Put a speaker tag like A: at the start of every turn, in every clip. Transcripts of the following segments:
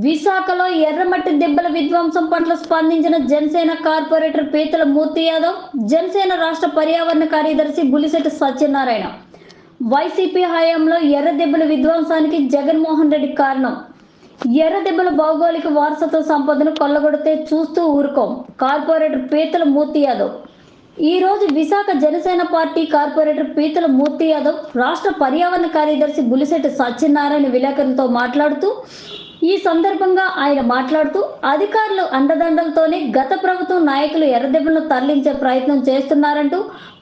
A: విశాఖలో ఎర్రమట్టి దెబ్బల విధ్వంసం పట్ల స్పందించిన జనసేన కార్పొరేటర్ పీతల మూర్తి యాదవ్, జనసేన రాష్ట్ర పర్యావరణ కార్యదర్శి బులిశెట్టి సత్యనారాయణ. వైసీపీ హయాంలో ఎర్ర దెబ్బల విధ్వంసానికి జగన్మోహన్ రెడ్డి కారణం. ఎర్ర దెబ్బల భౌగోళిక వారసత్వ సంపదను కొల్లగొడితే చూస్తూ ఊరుకోం. కార్పొరేటర్ పీతల మూర్తి యాదవ్. ఈ రోజు విశాఖ జనసేన పార్టీ కార్పొరేటర్ పీతల మూర్తి యాదవ్ రాష్ట్ర పర్యావరణ కార్యదర్శి బులిశెట్టి సత్యనారాయణ విలేకరులతో మాట్లాడుతూ, ఈ సందర్భంగా ఆయన మాట్లాడుతూ, అధికారులు అండదండలతోనే గత ప్రభుత్వం నాయకులు ఎర్రదెబ్బలను తరలించే ప్రయత్నం చేస్తున్నారంటూ,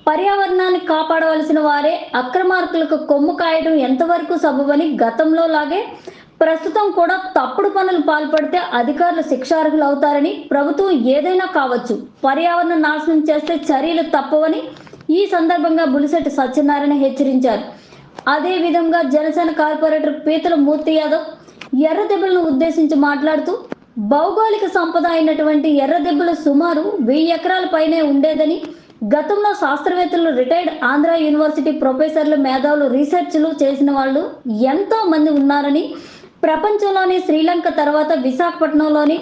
A: పర్యావరణాన్ని కాపాడవలసిన వారే అక్రమార్కులకు కొమ్ము కాయడం ఎంతవరకు సబబని, గతంలో లాగే ప్రస్తుతం కూడా తప్పుడు పనులు పాల్పడితే అధికారులు శిక్షార్హులు అవుతారని, ప్రభుత్వం ఏదైనా కావచ్చు, పర్యావరణ నాశనం చేస్తే చర్యలు తప్పవని ఈ సందర్భంగా బులిశెట్టి సత్యనారాయణ హెచ్చరించారు. అదే విధంగా జనసేన కార్పొరేటర్ పీతల మూర్తి యాదవ్ ఎర్ర దెబ్బలను ఉద్దేశించి మాట్లాడుతూ, భౌగోళిక సంపద అయినటువంటి ఎర్ర దెబ్బలు సుమారు 1000 ఎకరాల పైనే ఉండేదని, గతంలో శాస్త్రవేత్తలు, రిటైర్డ్ ఆంధ్ర యూనివర్సిటీ ప్రొఫెసర్లు, మేధావులు, రీసెర్చ్లు చేసిన వాళ్ళు ఎంతో మంది ఉన్నారని, ప్రపంచంలోని శ్రీలంక తర్వాత విశాఖపట్నంలోని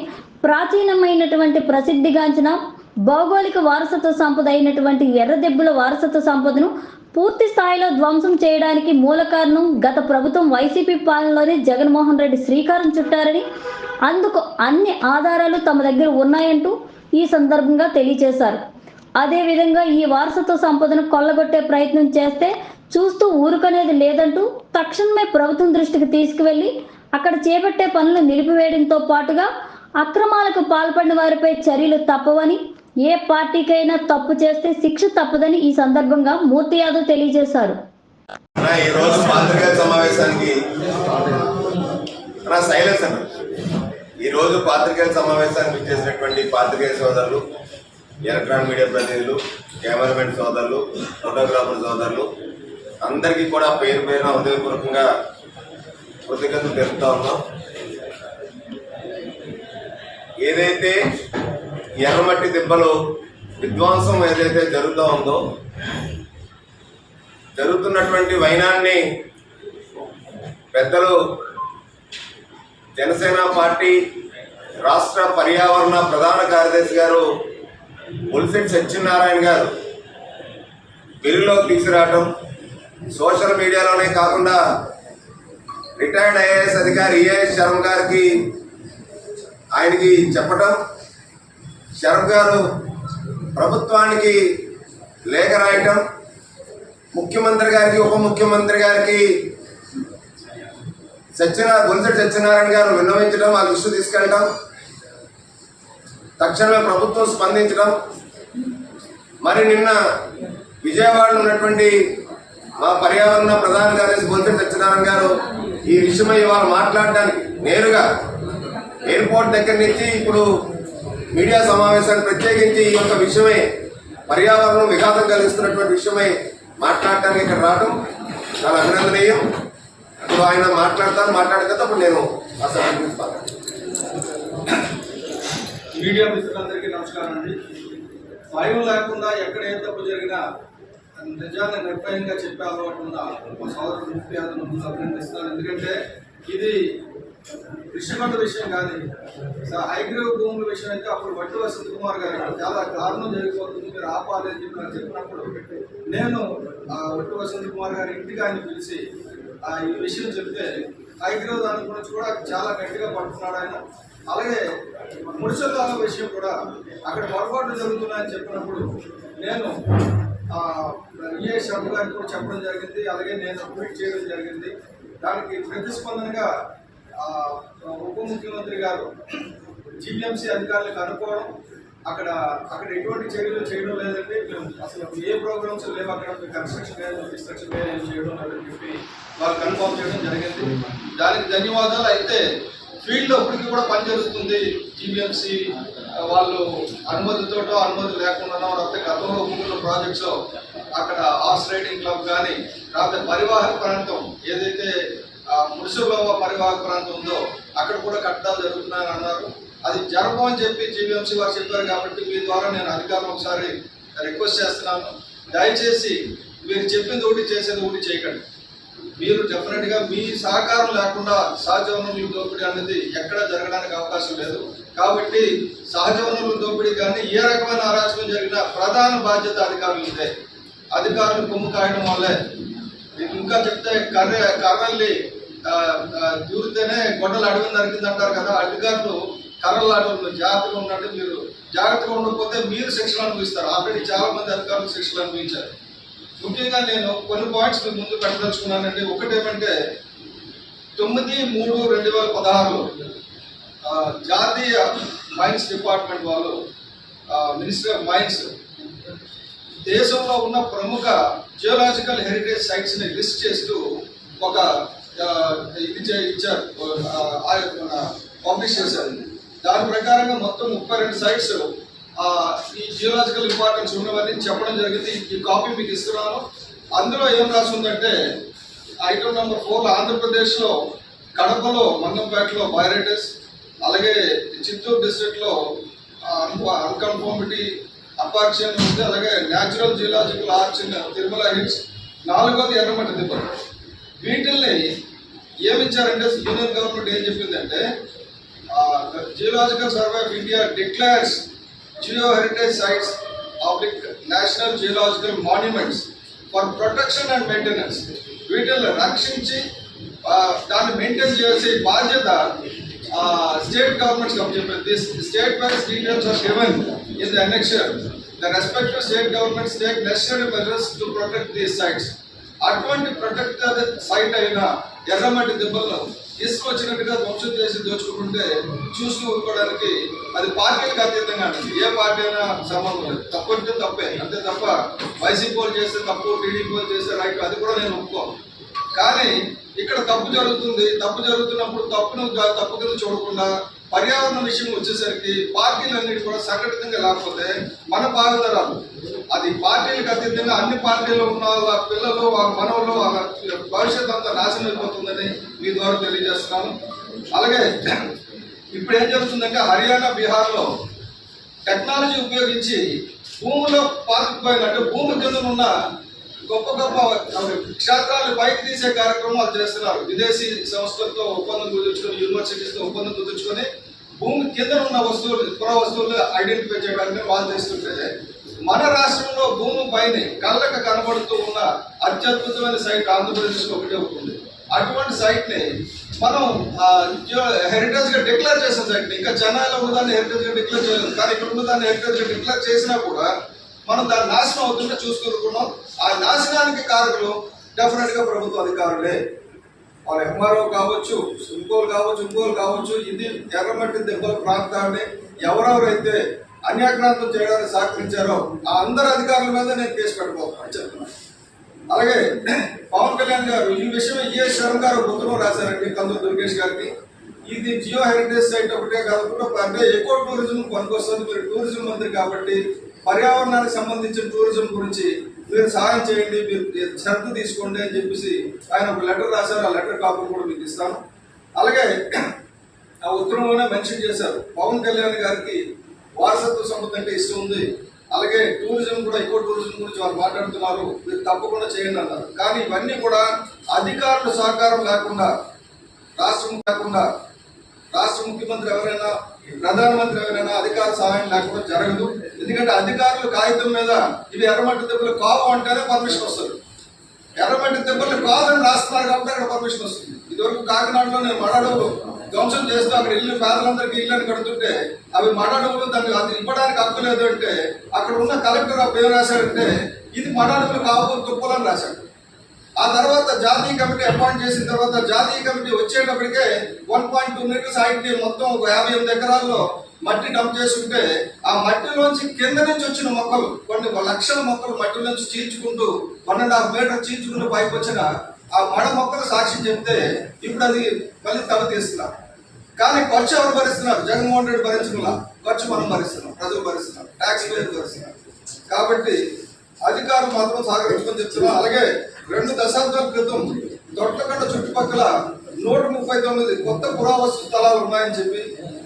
A: ప్రాచీనమైనటువంటి ప్రసిద్ధిగాంచిన భౌగోళిక వారసత్వ సంపద అయినటువంటి ఎర్ర దెబ్బల వారసత్వ సంపదను పూర్తి స్థాయిలో ధ్వంసం చేయడానికి మూల కారణం గత ప్రభుత్వం వైసీపీ పాలనలోనే జగన్మోహన్ రెడ్డి శ్రీకారం చుట్టారని, అందుకు అన్ని ఆధారాలు తమ దగ్గర ఉన్నాయంటూ ఈ సందర్భంగా తెలియజేశారు. అదేవిధంగా ఈ వారసత్వ సంపదను కొల్లగొట్టే ప్రయత్నం చేస్తే చూస్తూ ఊరుకనేది లేదంటూ తక్షణమే ప్రభుత్వం దృష్టికి తీసుకువెళ్లి అక్కడ చేపట్టే పనులు నిలిపివేయడంతో పాటుగా అక్రమాలకు పాల్పడిన వారిపై చర్యలు తప్పవని, ఏ పార్టీకైనా తప్పు చేస్తే శిక్ష తప్పదని ఈ సందర్భంగా మూర్తి యాదవ్ తెలియజేశారు.
B: ఈ రోజు పాత్రికేయుల సమావేశానికి ఇచ్చేసినటువంటి పాత్రికేయ సోదరులు, ఎలక్ట్రానిక్ మీడియా ప్రతినిధులు, కెమెరామెన్ సోదరులు, ఫోటోగ్రాఫర్ సోదరులు అందరికీ కూడా పేరు పేరున హృదయపూర్వకంగా కృతజ్ఞతలు తెలుపుతా ఉన్నాం. ఏదైతే ఎర్రమట్టి దెబ్బలు విధ్వంసం ఏదైతే జరుగుతూ ఉందో, జరుగుతున్నటువంటి వైనాన్ని పెద్దలు జనసేన పార్టీ రాష్ట్ర పర్యావరణ ప్రధాన కార్యదర్శి గారు బులిశెట్టి సత్యనారాయణ గారు వెలుగులోకి తీసుకురావటం, సోషల్ మీడియాలోనే కాకుండా రిటైర్డ్ ఐఏఎస్ అధికారి ఈఏఎస్ శర్మ గారికి ఆయనకి చెప్పటం, శర్మ గారు ప్రభుత్వానికి లేఖ రాయటం, ముఖ్యమంత్రి గారికి, ఉప ముఖ్యమంత్రి గారికి బులిశెట్టి సత్యనారాయణ గారు విన్నవించడం, ఆ దృష్టి తీసుకెళ్ళటం, తక్షణమే ప్రభుత్వం స్పందించడం. మరి నిన్న విజయవాడలో ఉన్నటువంటి మా పర్యావరణ ప్రధాన కార్యదర్శి బులిశెట్టి సత్యనారాయణ గారు ఈ విషయమై ఇవాళ మాట్లాడడానికి నేరుగా ఎయిర్పోర్ట్ దగ్గర నుంచి ఇప్పుడు మీడియా సమావేశాన్ని ప్రత్యేకించి ఈ యొక్క విషయమై, పర్యావరణం విఘాతం కలిగిస్తున్నటువంటి విషయమై మాట్లాడటానికి ఇక్కడ రావడం చాలా అభినందనీయం. ఇప్పుడు ఆయన మాట్లాడితే అప్పుడు నేను అసలు
C: మీడియా మిత్రులందరికీ నమస్కారం అండి. భయం లేకుండా ఎక్కడ ఏ తప్పు జరిగినా నిజాన్ని నిర్భయంగా చెప్పే అలవాటు ఉన్న మా సోదరుడు ముఖ్య యాదవ్ అభినందిస్తున్నాను. ఎందుకంటే ఇది విషయమంత విషయం కాదు. హైగ్రేవ్ భూముల విషయం అయితే అప్పుడు వట్టి వసంత కుమార్ గారు చాలా దారుణం జరిగిపోతుంది, మీరు ఆపాలి అని చెప్పి నాకు చెప్పినప్పుడు నేను వట్టి వసంత కుమార్ గారి ఇంటికి ఆయన పిలిచి ఈ విషయం చెప్తే హైగ్రేవ్ దాని గురించి కూడా చాలా గట్టిగా పడుతున్నాడు ఆయన. అలాగే ముడిసెల విషయం కూడా అక్కడ పొరపాట్లు జరుగుతున్నాయని చెప్పినప్పుడు నేను ఏ శర్మ గారికి కూడా చెప్పడం జరిగింది. అలాగే నేను ట్వీట్ చేయడం జరిగింది. దానికి ప్రతిస్పందనగా ఉప ముఖ్యమంత్రి గారు జీవీఎంసీ అధికారులకు అనుకోవడం, అక్కడ ఎటువంటి చర్యలు చేయడం లేదండి, మేము అసలు ఏ ప్రోగ్రామ్స్ లేవు, అక్కడ కన్స్ట్రక్షన్ లేదు, డిస్ట్రక్షన్ లేదు చేయడం లేదని చెప్పి వాళ్ళు కన్ఫర్మ్ చేయడం జరిగింది. దానికి ధన్యవాదాలు. అయితే ఫీల్డ్ అప్పటికి కూడా పనిచేస్తుంది. జీవీఎంసీ వాళ్ళు అనుమతితోటో అనుమతి లేకుండానో, లేకపోతే గతంలో భూముల ప్రాజెక్ట్స్ అక్కడ హార్స్ రైడింగ్ క్లబ్ కానీ, లేకపోతే పరివాహక ప్రాంతం ఏదైతే మున్సిపల్ పరివాహక ప్రాంతం ఉందో అక్కడ కూడా కట్టడాలు జరుగుతున్నాయని అన్నారు. అది జరపమని చెప్పి జీవీఎంసీ వారు చెప్పారు. కాబట్టి మీ ద్వారా నేను అధికారులు ఒకసారి రిక్వెస్ట్ చేస్తున్నాను, దయచేసి మీరు చెప్పింది ఒకటి చేసేది ఒకటి చేయకండి. మీరు డెఫినెట్ గా మీ సహకారం లేకుండా సహజ వనరుల దోపిడీ అనేది ఎక్కడ జరగడానికి అవకాశం లేదు. కాబట్టి సహజ వనరుల దోపిడీ కానీ ఏ రకమైన అరాచకం జరిగినా ప్రధాన బాధ్యత అధికారులదే. అధికారులు కొమ్ము కాయడం వల్లే. ఇంకా చెప్తే కర్రల్ని దూరితేనే గొడ్డలు అడవిని నరికిందంటారు కదా. అధికారులు కర్రలు అడవులు జాగ్రత్తగా ఉన్నట్టు మీరు జాగ్రత్తగా ఉండకపోతే మీరు శిక్షలు అనుభవిస్తారు. ఆల్రెడీ చాలా మంది అధికారులు శిక్షలు అనుభవించారు. ముఖ్యంగా నేను కొన్ని పాయింట్స్ మీ ముందు పెట్టదలుచుకున్నానండి. ఒకటేమంటే 9/3/2016లో జాతీయ మైన్స్ డిపార్ట్మెంట్ వాళ్ళు మినిస్ట్రీ ఆఫ్ మైన్స్ దేశంలో ఉన్న ప్రముఖ జియోలాజికల్ హెరిటేజ్ సైట్స్ ని లిస్ట్ చేస్తూ ఒక ఇది ఇచ్చారు, పబ్లిష్ చేశారు. దాని ప్రకారంగా మొత్తం 32 సైట్స్ ఈ జియోలాజికల్ ఇంపార్టెన్స్ ఉన్నవన్నీ చెప్పడం జరిగింది. ఈ కాపీ మీకు ఇస్తున్నాను. అందులో ఏం రాసి ఉందంటే ఐటమ్ నెంబర్ 4 ఆంధ్రప్రదేశ్లో కడపలో మంగంపేటలో బయోరేటస్, అలాగే చిత్తూరు డిస్ట్రిక్ట్ లో అన్కన్ఫర్మిటీ అపార్షన్ ఉంది, అలాగే natural geological arch Tirumala hills, 4వది ఎర్రమట్టి దిబ్బలు. వీటిల్ని ఏమిచ్చారంటే యూనియన్ గవర్నమెంట్ ఏం చెప్పిందంటే geological survey of India declares geo heritage sites ఆబ్లిక్ national geological monuments for protection and maintenance. వీటిని రక్షించి దాన్ని మెయింటైన్ చేసే బాధ్యత స్టేట్ గవర్నమెంట్స్ చెప్పారు. This state wise details are given in the annexure. The respective state governments take necessary measures to protect these sites. అటువంటి protected site అయిన ఎర్రమట్టి దెబ్బలను తీసుకొచ్చినట్టుగా ధ్వంసం చేసి దోచుకుంటుంటే చూస్తూ ఊరుకోవడానికి అది పార్టీలకు అతీతంగా ఉంటుంది. ఏ పార్టీ అయినా సంబంధం లేదు. తప్పు అంటే తప్పే, అంతే తప్ప వైసీపీ వాళ్ళు చేస్తే తప్పు, టీడీపీ వాళ్ళు చేస్తే రైట్, అది కూడా నేను ఒప్పుకోను. కానీ ఇక్కడ తప్పు జరుగుతుంది. తప్పు జరుగుతున్నప్పుడు తప్పు కింద చూడకుండా పర్యావరణ విషయం వచ్చేసరికి పార్టీలన్నిటి కూడా సంఘటితంగా లేకపోతే మన భాగధరాలు అది పార్టీలకు అతీతంగా అన్ని పార్టీల్లో ఉన్న వాళ్ళ పిల్లలు, వాళ్ళ మనవలు, వాళ్ళ భవిష్యత్ అంతా నాశనం అయిపోతుందని మీ ద్వారా తెలియజేస్తున్నాను. అలాగే ఇప్పుడు ఏం జరుగుతుందంటే హర్యానా, బీహార్లో టెక్నాలజీ ఉపయోగించి భూమిలో పాతుకుపోయినట్టు భూమి కింద ఉన్న గొప్ప గొప్ప క్షేత్రాలు పైకి తీసే కార్యక్రమాలు చేస్తున్నారు. విదేశీ సంస్థలతో ఒప్పందం కుదుర్చుకొని, యూనివర్సిటీస్తో ఒప్పందం కుదుర్చుకొని భూమి కింద ఉన్న వస్తువులు, పుర వస్తువులు ఐడెంటిఫై చేయడానికి వాళ్ళు చేస్తుంటే మన రాష్ట్రంలో భూమి పైన కళ్ళకు కనబడుతూ ఉన్న అత్యద్భుతమైన సైట్ ఆంధ్రప్రదేశ్లో ఒకటే ఉంటుంది. అటువంటి సైట్ ని మనం హెరిటేజ్ గా డిక్లేర్ చేసిన సైట్ ని, ఇంకా చెన్నైలో ఉన్నదాన్ని హెరిటేజ్ గా డిక్లేర్ చేయలేదు, కానీ ఇక్కడ ఉన్నదాన్ని హెరిటేజ్ గా డిక్లేర్ చేసినా కూడా మనం దాని నాశనం అవుతుంటే చూసుకుంటున్నాం. ఆ నాశనానికి కారకులు డెఫినెట్ గా ప్రభుత్వ అధికారులే. వాళ్ళ ఎంఆర్ఓ కావచ్చు, ఇంకోలు కావచ్చు. ఇది ఎర్రమట్టి దెబ్బల ప్రాంతాన్ని ఎవరెవరైతే అన్యాక్రాంతం చేయడానికి సహకరించారో ఆ అందరు అధికారుల మీద నేను కేసు పెట్టబోతున్నాను చెప్తున్నాను. అలాగే పవన్ కళ్యాణ్ గారు ఈ విషయం ఈఎస్ శరణ్ గారు ఉత్తరం రాశారండి కందూరు దుర్గేష్ గారికి. ఇది జియో హెరిటేజ్ సైట్ ఒకటే కాకుండా అంటే ఎకో టూరిజం పనికొస్తుంది. మీరు టూరిజం మంత్రి కాబట్టి పర్యావరణానికి సంబంధించిన టూరిజం గురించి మీరు సహాయం చేయండి, మీరు శ్రద్ధ తీసుకోండి అని చెప్పేసి ఆయన ఒక లెటర్ రాశారు. ఆ లెటర్ కాపీ కూడా మీకు ఇస్తాను. అలాగే ఆ ఉత్తరంలోనే మెన్షన్ చేశారు పవన్ కళ్యాణ్ గారికి వారసత్వ సంపద అంటే ఇష్టం ఉంది, అలాగే టూరిజం కూడా ఎకో టూరిజం గురించి వాళ్ళు మాట్లాడుతున్నారు, మీరు తప్పకుండా చేయండి అన్నారు. కానీ ఇవన్నీ కూడా అధికారుల సహకారం లేకుండా, రాష్ట్ర ముఖ్యమంత్రి ఎవరైనా, ప్రధానమంత్రి ఎవరైనా అధికార సహాయం లేకుండా జరగదు. ఎందుకంటే అధికారులు కాగితం మీద ఇవి ఎర్రమట్టి దెబ్బలు కావు అంటేనే పర్మిషన్ వస్తుంది. ఎర్రమట్టి దెబ్బలు కాదని రాస్తున్నారు కాబట్టి అక్కడ పర్మిషన్ వస్తుంది. ఇదివరకు కాకినాడలో నేను మడడవులు ధ్వంసం చేస్తూ అక్కడ ఇల్లు పేదలందరికీ ఇళ్ళని కడుతుంటే అవి మడడవులు, దాన్ని అది ఇవ్వడానికి హక్కు లేదు అంటే అక్కడ ఉన్న కలెక్టర్ అప్పుడు ఏం రాశాడంటే ఇది మడడవులు కావు, తుప్పలని రాశాడు. ఆ తర్వాత జాతీయ కమిటీ అపాయింట్ చేసిన తర్వాత జాతీయ కమిటీ వచ్చేటప్పటికే 1.2 మీటర్స్ హైట్ మొత్తం ఒక 58 ఎకరాల్లో మట్టి డంప్ చేస్తుంటే ఆ మట్టిలోంచి కింద నుంచి వచ్చిన మొక్కలు కొన్ని లక్షల మొక్కలు మట్టిలోంచి చీల్చుకుంటూ 1.5 మీటర్ చీల్చుకుంటూ పైకి వచ్చిన ఆ మడ మొక్కలు సాక్ష్యం చెప్తే ఇప్పుడు అది మళ్ళీ తల తీస్తున్నారు. కానీ ఖర్చు ఎవరు భరిస్తున్నారు? జగన్మోహన్ రెడ్డి భరించకుండా ఖర్చు మనం భరిస్తున్నాం, ప్రజలు భరిస్తున్నారు, ట్యాక్స్ పేరు భరిస్తున్నారు. కాబట్టి అధికారులు మాత్రం సహకరించుకొని చెప్తున్నారు. అలాగే 2 దశాబ్దాల క్రితం తొట్లకొండ చుట్టుపక్కల 139 కొత్త పురావస్తు స్థలాలు ఉన్నాయని చెప్పి,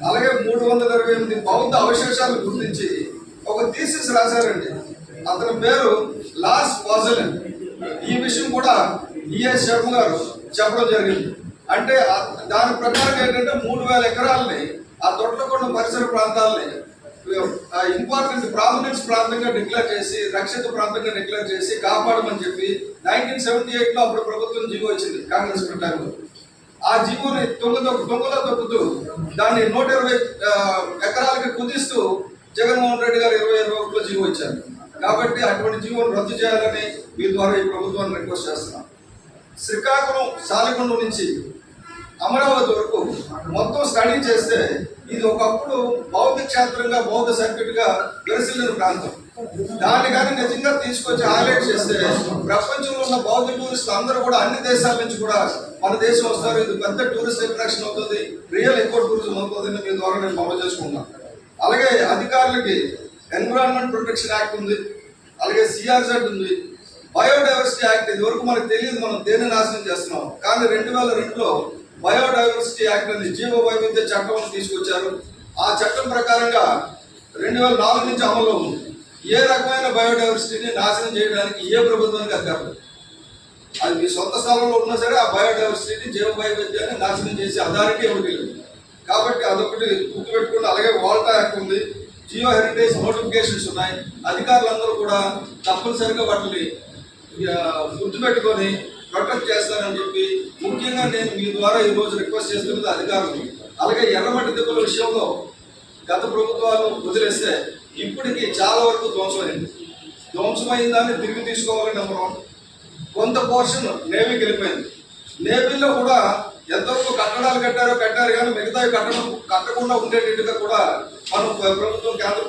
C: అలాగే 328 బౌద్ధ అవశేషాలు గుర్తించి ఒక థీసిస్ రాశారండి. అతని పేరు లాస్ వాజలెన్. ఈ విషయం కూడా డిఎస్ శర్మ గారు చెప్పడం జరిగింది. అంటే దాని ప్రకారం ఏంటంటే 3000 ఎకరాలని ఆ తొట్లకొండ పరిసర ప్రాంతాలని ఇంపార్టెంట్ ప్రామినెన్స్ ప్రాంతంగా డిక్లేర్ చేసి, రక్షిత ప్రాంతంగా డిక్లేర్ చేసి కాపాడమని చెప్పి 1978లో అప్పుడు ప్రభుత్వం జీవో ఇచ్చింది కాంగ్రెస్ టైంలో. ఆ జీవోని తొంగలో తొక్కుతూ దాన్ని 120 ఎకరాలకి కుదిస్తూ జగన్మోహన్ రెడ్డి గారు 2021లో జీవో ఇచ్చారు. కాబట్టి అటువంటి జీవోను రద్దు చేయాలని మీ ద్వారా ఈ ప్రభుత్వాన్ని రిక్వెస్ట్ చేస్తున్నాం. శ్రీకాకుళం సాలికొండ నుంచి అమరావతి వరకు మొత్తం స్టడీ చేస్తే ఇది ఒకప్పుడు బౌద్ధ క్షేత్రంగా, బౌద్ధ సర్క్యూట్గా విరసిల్లిన ప్రాంతం. దాన్ని కానీ నిజంగా తీసుకొచ్చి హైలైట్ చేస్తే ప్రపంచంలో ఉన్న బౌద్ధ టూరిస్టులు అందరూ కూడా అన్ని దేశాల నుంచి కూడా మన దేశం వస్తారు. ఇది పెద్ద టూరిస్ట్ అట్రాక్షన్ అవుతుంది, రియల్ ఎక్కువ టూరిజం అవుతుంది. మీ ద్వారా నేను అమలు చేసుకున్నాను. అలాగే అధికారులకి ఎన్విరాన్మెంట్ ప్రొటెక్షన్ యాక్ట్ ఉంది, అలాగే సిఆర్జెడ్ ఉంది, బయోడైవర్సిటీ యాక్ట్. ఇది వరకు మనకు తెలియదు మనం దేన్ని నాశనం చేస్తున్నాం. కానీ 2002లో బయోడైవర్సిటీ యాక్ట్ అని జీవ వైవిధ్య చట్టం తీసుకొచ్చారు. ఆ చట్టం ప్రకారంగా 2004 నుంచి అమల్లో ఉంది. ఏ రకమైన బయోడైవర్సిటీని నాశనం చేయడానికి ఏ ప్రభుత్వానికి అధికారం, అది మీ సొంత స్థలంలో ఉన్నా సరే ఆ బయోడైవర్సిటీని, జీవ వైవిధ్యాన్ని నాశనం చేసే అథారిటీ ఎవరికి లేదు. కాబట్టి అదొకటి గుర్తుపెట్టుకుని, అలాగే వాల్టా యాక్ట్ ఉంది, జియో హెరిటేజ్ నోటిఫికేషన్స్ ఉన్నాయి. అధికారులందరూ కూడా తప్పనిసరిగా వాటిని గుర్తుపెట్టుకొని ప్రొటెక్ట్ చేస్తానని చెప్పి ముఖ్యంగా నేను మీ ద్వారా ఈ రోజు రిక్వెస్ట్ చేస్తున్నది అధికారులు. అలాగే ఎర్రమట్టి దిబ్బల విషయంలో గత ప్రభుత్వాలు వదిలేస్తే ఇప్పటికీ చాలా వరకు ధ్వంసమైన దాన్ని తిరిగి తీసుకోవాలని నెంబర్ 1. కొంత పోర్షన్ నేవీకి వెళ్ళిపోయింది. నేవీలో కూడా ఎంతవరకు కట్టడాలు కట్టారు కానీ మిగతావి కట్టకుండా ఉండేటట్టుగా కూడా మనం ప్రభుత్వం, కేంద్ర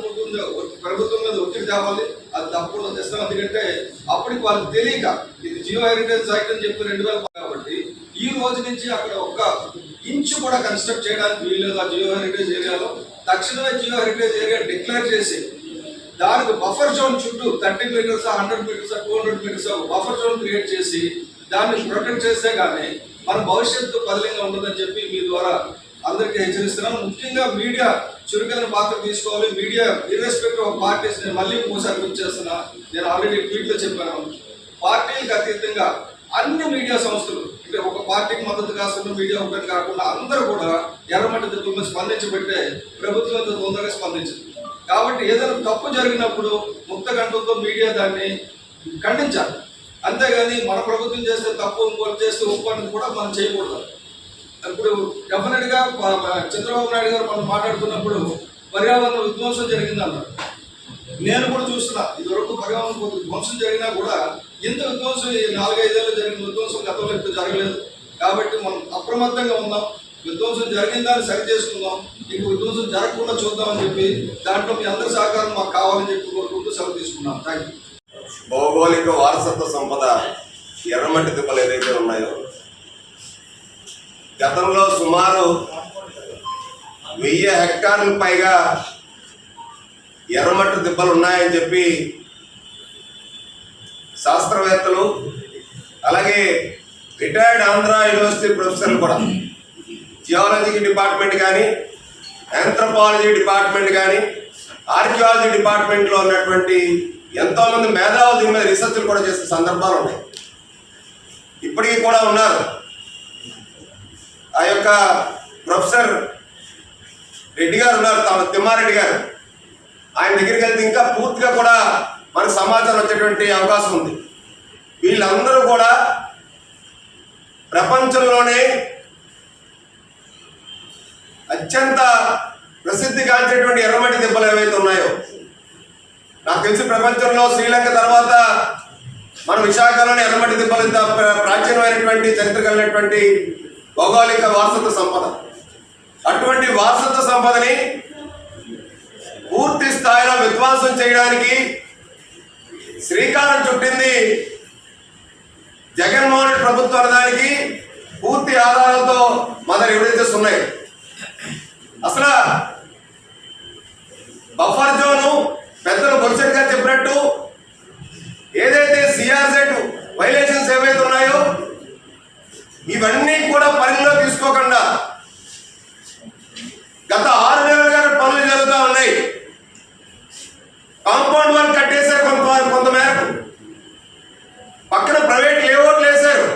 C: ప్రభుత్వం మీద ఒత్తిడి తేవాలి. అది తప్పకుండా తెస్తాం. ఎందుకంటే అప్పటికి వాళ్ళకి తెలియక ఇది జియో హెరిటేజ్ సైట్ అని చెప్పి 2000 కాబట్టి ఈ రోజు నుంచి అక్కడ ఒక్క ఇంచు కూడా కన్స్ట్రక్ట్ చేయడానికి వీల్లేదు. ఆ జియో హెరిటేజ్ ఏరియాలో తక్షణమే జియో హెరిటేజ్ ఏరియా డిక్లేర్ చేసి దానికి బఫర్ జోన్ చుట్టూ 30 meters, 100 meters, 200 meters buffer zone create చేసి దాన్ని ప్రొటెక్ట్ చేస్తే కానీ మన భవిష్యత్తు బదిలీగా ఉంటుందని చెప్పి మీ ద్వారా అందరికీ హెచ్చరిస్తున్నాను. ముఖ్యంగా మీడియా చురుకైన పాత్ర తీసుకోవాలి. మీడియా ఇర్రెస్పెక్టివ్ ఆఫ్ పార్టీస్, నేను మళ్ళీ ఇంకోసారి గుర్తు చేస్తున్నా, నేను ఆల్రెడీ ట్వీట్లో చెప్పాను, పార్టీలకు అతీతంగా అన్ని మీడియా సంస్థలు, అంటే ఒక పార్టీకి మద్దతు కాస్తున్న మీడియా ఒకటి కాకుండా అందరూ కూడా ఎర్రమట్టి దిబ్బల స్పందించబట్టే ప్రభుత్వం తొందరగా స్పందించింది. కాబట్టి ఏదైనా తప్పు జరిగినప్పుడు ముక్త కంఠంతో మీడియా దాన్ని ఖండించాలి. అంతేగాని మన ప్రభుత్వం చేస్తే తప్పు ఇంకోటి చేస్తే ఒప్పుకోవడానికి కూడా మనం చేయకూడదు. ఇప్పుడు డెఫినెట్గా చంద్రబాబు నాయుడు గారు మనం మాట్లాడుతున్నప్పుడు పర్యావరణ విధ్వంసం జరిగిందన్నారు. నేను కూడా చూస్తున్నా, ఇదివరకు పర్యావరణ విధ్వంసం జరిగినా కూడా ఇంత విధ్వంసం 4-5 ఏళ్ళు జరిగిన విధ్వంసం గతంలో ఇప్పుడు జరగలేదు. కాబట్టి మనం అప్రమత్తంగా ఉందాం, విధ్వంసం జరిగిన దాన్ని సరి చేసుకుందాం, ఇంకో విధ్వంసం జరగకుండా చూద్దామని చెప్పి దాంట్లో మీ అందరి సహకారం మాకు కావాలని చెప్పి కోరుకుంటూ సెలవు తీసుకున్నాం. Thank you.
B: భౌగోళిక వారసత్వ సంపద ఎర్రమట్టి దిబ్బలు ఏదైతే ఉన్నాయో, గతంలో సుమారు 1000 హెక్టార్లకు పైగా ఎర్రమట్టి దిబ్బలు ఉన్నాయని చెప్పి శాస్త్రవేత్తలు, అలాగే రిటైర్డ్ ఆంధ్ర యూనివర్సిటీ ప్రొఫెసర్లు కూడా, జియాలజీ డిపార్ట్మెంట్ కానీ, ఆంథ్రోపాలజీ డిపార్ట్మెంట్ కానీ, ఆర్కియాలజీ డిపార్ట్మెంట్లో ఉన్నటువంటి ఎంతోమంది మేధావులు దీని మీద రీసెర్చ్లు కూడా చేసే సందర్భాలు ఉన్నాయి. ఇప్పటికీ కూడా ఉన్నారు. ఆ యొక్క ప్రొఫెసర్ రెడ్డి గారు ఉన్నారు, తిమ్మారెడ్డి గారు. ఆయన దగ్గరికి వెళ్తే ఇంకా పూర్తిగా కూడా మనకు సమాచారం వచ్చేటువంటి అవకాశం ఉంది. వీళ్ళందరూ కూడా ప్రపంచంలోనే అత్యంత ప్రసిద్ధిగాంచేటువంటి ఎర్రమట్టి దిబ్బలు ఏవైతే ఉన్నాయో, నాకు తెలిసి ప్రపంచంలో శ్రీలంక తర్వాత మన విశాఖలోని ఎర్రమట్టి దిబ్బలు ఇంత ప్రాచీనమైనటువంటి చరిత్ర కలిగినటువంటి భౌగోళిక వారసత్వ సంపద. అటువంటి వారసత్వ సంపదని పూర్తి స్థాయిలో విధ్వంసం చేయడానికి శ్రీకారం చుట్టింది జగన్మోహన్ రెడ్డి ప్రభుత్వం అనడానికి పూర్తి ఆధారాలతో మన ఎవిడెన్సెస్ ఉన్నాయి. అసలు బఫర్ జోను పెద్దలు బొత్స గారు చెప్పినట్టు ఏదైతే సిఆర్జెడ్ వైలేషన్స్ ఏవైతే ఉన్నాయో ఇవన్నీ కూడా పరిగణలో తీసుకోకుండా గత 6 నెలలుగా పనులు జరుగుతూ ఉన్నాయి. కాంపౌండ్ వర్క్ కట్టేశారు కొంత మేరకు, పక్కన ప్రైవేట్ లేఅవుట్లు వేశారు.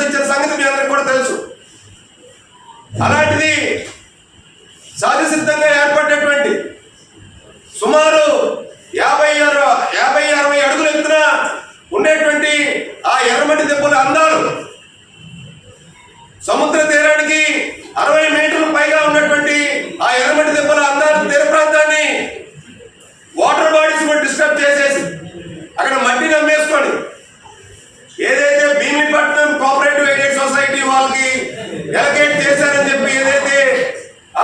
B: ఇచ్చిన సంగతి మీ అందరికి కూడా తెలుసు. అలాంటిది సహజసిద్ధంగా ఏర్పడినటువంటి సుమారు 50-60 అడుగుల ఎత్తున ఉండేటువంటి ఆ ఎర్రమట్టి దెబ్బల అందాలు, సముద్ర తీరానికి 60 మీటర్ల పైగా ఉన్నటువంటి ఆ ఎర్రమట్టి దెబ్బల అందాలు తీర ప్రాంతాన్ని వాటర్ బాడీస్ కూడా డిస్టర్బ్ చేసేసి అక్కడ మట్టిని అమ్మేసుకొని ఏదైతే భీమిలిపట్నం కోఆపరేటివ్ ఎయిడెడ్ సొసైటీ వాళ్ళకి ఎలకేట్ చేశారని చెప్పి ఏదైతే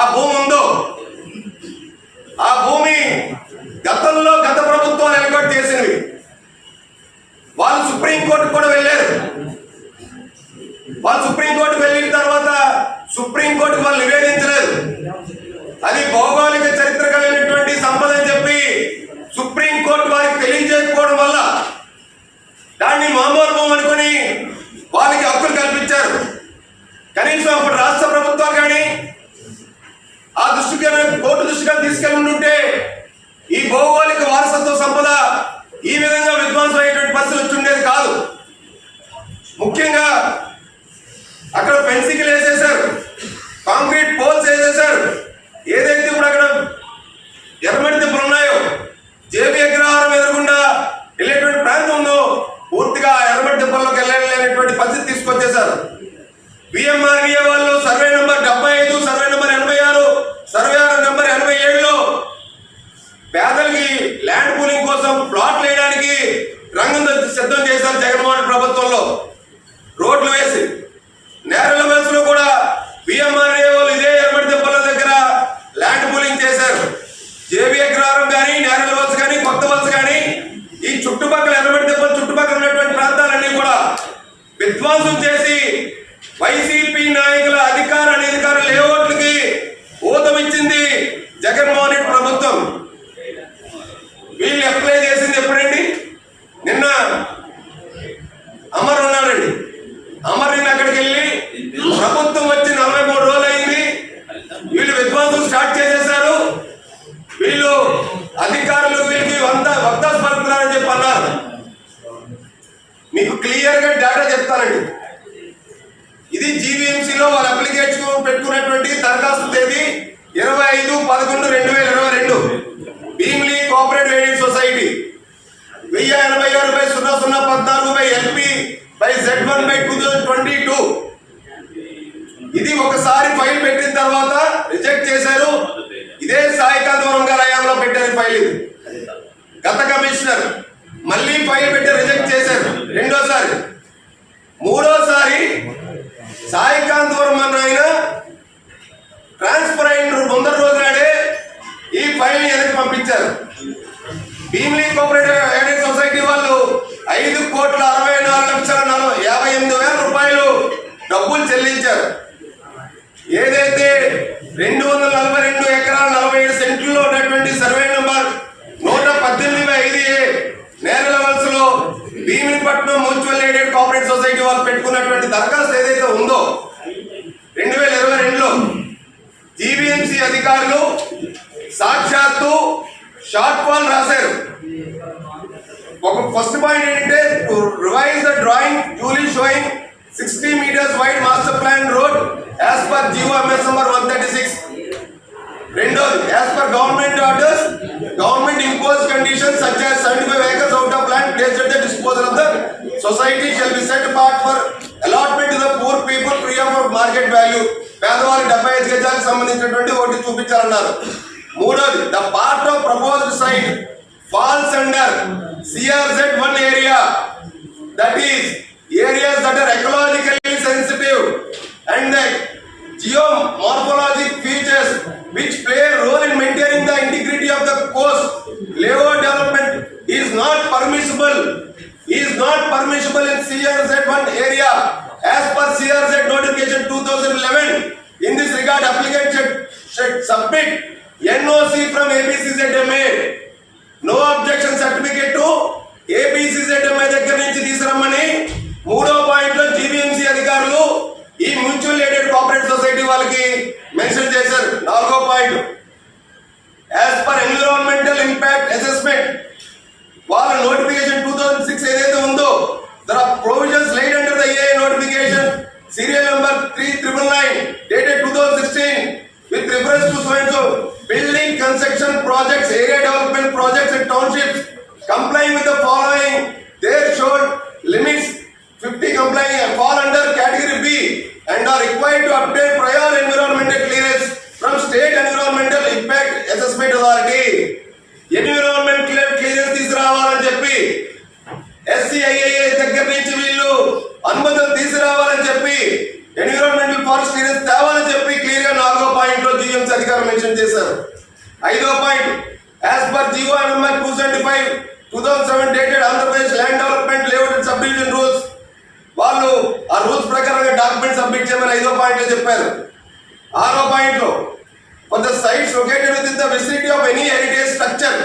B: ఆ భూమి ఉందో, ఆ భూమి గతంలో గత ప్రభుత్వాలు ఎలకేట్ చేసినవి. వాళ్ళు సుప్రీంకోర్టుకు కూడా వెళ్ళారు. వాళ్ళు సుప్రీంకోర్టుకు వెళ్ళిన తర్వాత సుప్రీంకోర్టుకు వాళ్ళు నివేదించలేదు. అది భౌగోళిక చరిత్ర కలిగినటువంటి సంపద అని చెప్పి సుప్రీంకోర్టు వారికి తెలియజేయకపోవడం వల్ల దాన్ని మామూలు భూమి అనుకుని వాళ్ళకి హక్కులు కల్పించారు. కనీసం అప్పుడు రాష్ట్ర ప్రభుత్వాలు కానీ ఆ దృష్టికి కోర్టు దృష్టిగా తీసుకెళ్ళి ఉంటే ఈ భౌగోళిక వారసత్వ సంపద ఈ విధంగా విధ్వంసం అయ్యేటువంటి పరిస్థితి వచ్చి ఉండేది కాదు. ముఖ్యంగా అక్కడ ఫెన్సింగ్లు వేసేశారు, కాంక్రీట్ పోల్స్ వేసేశారు. ఏదైతే ఇప్పుడు అక్కడ ఎర్రమట్టి దెబ్బలు ఉన్నాయో, జేబీ అగ్రహారం ఎదురుగుండా వెళ్ళేటువంటి ప్రాంతం ఉందో పూర్తిగా ఎర్రమట్టి దెబ్బల్లోకి వెళ్ళలేనటువంటి పరిస్థితి తీసుకొచ్చేశారు. బిఎంఆర్ఏ వాళ్ళు survey number 75, survey number 86, survey number 87లో పేదలకి ల్యాండ్ పూలింగ్ కోసం ప్లాట్లు వేయడానికి రంగం సిద్ధం చేశారు జగన్మోహన్ ప్రభుత్వంలో. రోడ్లు వేసి నేరల వలసలో కూడా బిఎంఆర్ఏ వాళ్ళు ఇదే ఎర్రమట్టి దెబ్బల దగ్గర ల్యాండ్ పూలింగ్ చేశారు. జేబీ అగ్రహారం కానీ, నేరల వలస కానీ, కొత్త వలస కానీ ఈ చుట్టుపక్కల ఎర్రమట్టి దెబ్బల చుట్టుపక్కల ఉన్నటువంటి ప్రాంతాలన్నీ కూడా విధ్వంసం చేసి వైసీపీ నాయకుల అధికార అనధికార లేఅవుట్లకి ఊతమిచ్చింది జగన్మోహన్ రెడ్డి ప్రభుత్వం. వీళ్ళు అప్లై చేసింది ఎప్పుడండి? నిన్న అమర్ ఉన్నాడండి. అమర్ నిన్న అక్కడికి వెళ్ళి ప్రభుత్వం వచ్చి 43 రోజులు అయింది, వీళ్ళు విధ్వంసం స్టార్ట్ చేసేశారు, వీళ్ళు అధికారులు వీళ్ళకి వక్తాసు పలుకుతున్నారని చెప్పి అన్నారు. మీకు క్లియర్ గా డేటా చెప్తానండి. ఇది జీవీఎంసీలో వాళ్ళ అప్లికేషన్ పెట్టుకున్నటువంటి దరఖాస్తు తేదీ 25/11/2022. Bheemili cooperative aided society 1086/0014/LP/Z1/2022. ఇది ఒకసారి ఫైల్ పెట్టిన తర్వాత రిజెక్ట్ చేశారు. ఇదే సాయికాంతవరం గారి హయాంలో పెట్టారు ఫైల్. ఇది గత కమిషనర్ మళ్ళీ ఫైల్ పెట్టి రిజెక్ట్ చేశారు రెండోసారి. మూడోసారి సాయికాంతవరం అన్న ఆయన ట్రాన్స్ఫర్ అయిన ముందర రోజు నాడే ఈ ఫైల్ వెనక్కి పంపించారు. భీమిలి కోఆపరేటివ్ ఎయిడెడ్ సొసైటీ వాళ్ళు 5,64,58,000 రూపాయలు డబ్బులు చెల్లించారు. ఏదైతే 242 ఎకరాల 47 సెంట్లలో ఉన్నటువంటి సర్వే నంబర్ 118/5A నేరల వలసలో Bheemilipatnam mutual aided cooperative society వాళ్ళు పెట్టుకున్నటువంటి దరఖాస్తు ఏదైతే ఉందో 2022లో జీవీఎంసీ అధికారులు సాక్షాత్తు షార్ట్ ఫాల్ రాశారు. ఒక ఫస్ట్ పాయింట్ ఏంటంటే to revise the drawing duly showing 60 meters wide master plan road as per GOMS number 136. రెండోది, as per government orders, government imposed conditions such as 75 acres out of land placed at the disposal of the society shall be set apart for allotment to the poor people free of market value. పేదవాళ్ళకి 75 గజాలకు సంబంధించినటువంటి ఒకటి చూపించాలన్నారు. మూడోది, the part of proposed site falls under CRZ1 area, that is areas that are ecologically sensitive and the geomorphologic features which play a role in maintaining the integrity of the coast. Layout development is not permissible in CRZ1 area as per CRZ notification 2011. In this regard, applicant should submit NOC from ABCZMA. No objection certificate to ABCZMA దగ్గర నుంచి తీసుకురమ్మని 3వ point లో పాయింట్లో చెప్పారు. 6వ పాయింట్లో for the sites located within the vicinity of any heritage structure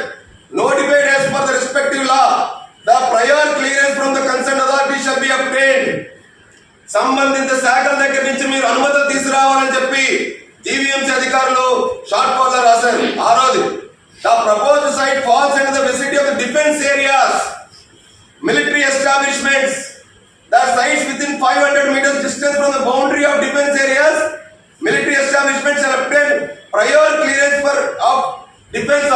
B: notified as per the respective law, the prior clearance from the concerned authority shall be obtained. సంబంధిత శాఖల దగ్గర నుంచి మీరు అనుమతులు తీసుకురావాలని చెప్పి జీవీఎంసీ అధికారులు షార్ట్ ఫాల్ లో రాశారు. 6వది the proposed site falls into the vicinity of the defense areas, military establishments. The sites within 500 meters distance from the boundary of defense areas, military establishments shall obtain prior clearance for of defense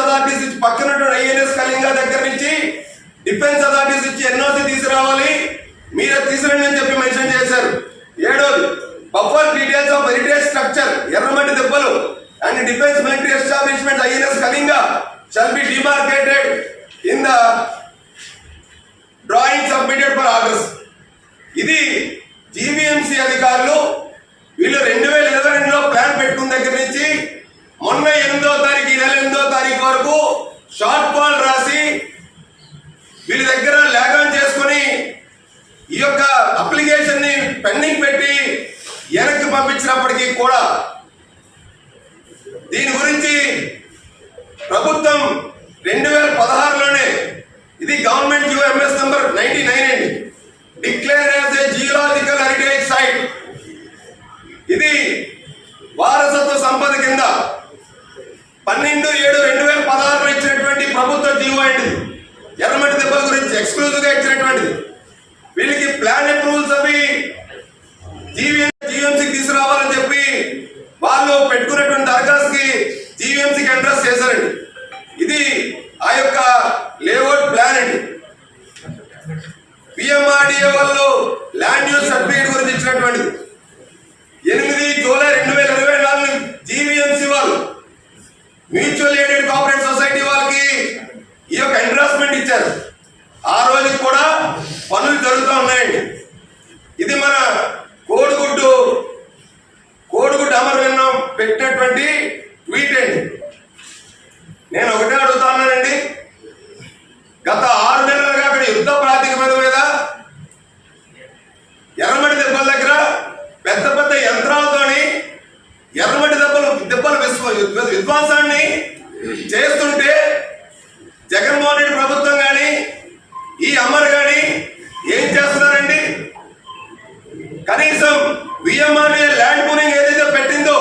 B: authorities which పక్కన INS Kalinga దగ్గర నుంచి defence authorities ఇచ్చి NOC తీసుకురావాలి, మీరు తీసుకురండి అని చెప్పి mention చేశారు. 7వది buffer details of heritage structure Erramatti Dibbalu and defence military establishment INS Kalinga shall be demarcated in the drawing submitted for orders. ఇది జీవీఎంసీ అధికారులు వీళ్ళు 2022లో ప్లాన్ పెట్టుకున్న దగ్గర నుంచి మొన్న 8వ తారీఖు, ఈ నెల 8వ తారీఖు వరకు షార్ట్ ఫాల్ రాసి వీళ్ళ దగ్గర లాగాన్ చేసుకుని ఈ యొక్క అప్లికేషన్ ని పెండింగ్ పెట్టి వెనక్కి పంపించినప్పటికీ కూడా దీని గురించి ప్రభుత్వం 2016లోనే ఇది గవర్నమెంట్ యుఎంఎస్ నంబర్ 99 అండి, declare as a geological heritage site. ఇది వారసత్వ సంపద కింద 12/7/2016 ఇచ్చినటువంటి ప్రభుత్వ జీవో అండి. ఎర్రమట్టి దెబ్బల గురించి ఎక్స్క్లూజివ్ గా ఇచ్చినటువంటిది. వీళ్ళకి ప్లాన్ అప్రూవల్స్ అవి జీవీఎంసీకి తీసుకురావాలని చెప్పి వాళ్ళు పెట్టుకున్నటువంటి దరఖాస్తుకి జీవీఎంసీకి అడ్రస్ చేశారండి. ఇది ఆ యొక్క లేఅవుట్ ప్లాన్ అండి. పిఎంఆర్డీఏ వాళ్ళు ల్యాండ్ యూజ్ సర్టిఫికేట్ గురించి ఇచ్చినటువంటిది. 8 జూలై 2024 జీవీఎంసీ వాళ్ళు మ్యూచువల్ ఎయిడెడ్ కోఆపరేటివ్ సొసైటీ వాళ్ళకి ఈ యొక్క ఎండ్రాస్మెంట్ ఇచ్చారు. ఆ రోజుకి కూడా పనులు జరుగుతూ ఉన్నాయండి. ఇది మన కోడిగుడ్డు అమరవీరం పెట్టినటువంటి ట్వీట్ అండి. నేను ఒకటే అడుగుతా ఉన్నానండి, గత 6 నెలలుగా అక్కడ యుద్ధ ప్రాతిపదిక మీద ఎర్రమట్టి దెబ్బల దగ్గర పెద్ద పెద్ద యంత్రాలతోని ఎర్రమట్టి దెబ్బల విధ్వంసాన్ని చేస్తుంటే జగన్మోహన్ రెడ్డి ప్రభుత్వం కానీ ఈ అమర్ కానీ ఏం చేస్తున్నారండి? కనీసం విఎంఆర్డీఏ ల్యాండ్ పూలింగ్ ఏదైతే పెట్టిందో